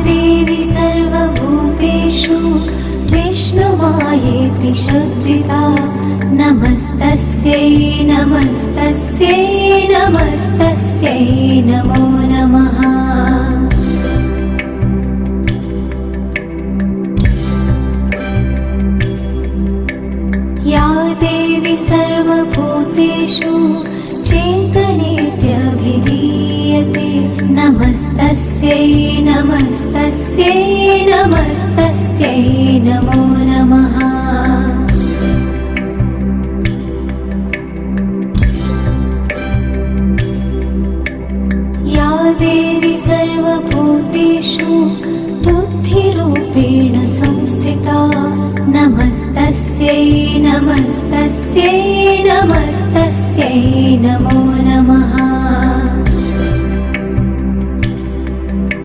देवी सर्वभूतेषु विष्णुमायेति शब्दिता नमस्तस्यै नमस्तस्यै नमस्तस्यै नमो नमः। या देवी सर्वभूतेषु चेतनेत्यभिधीयते नमस्तस्यै नमस्तस्यै नमस्तस्यै नमो नमः। या देवी सर्वभूतेषु बुद्धिरूपेण संस्थिता नमस्तस्यै नमस्तस्यै नमस्तस्यै नमो नमः।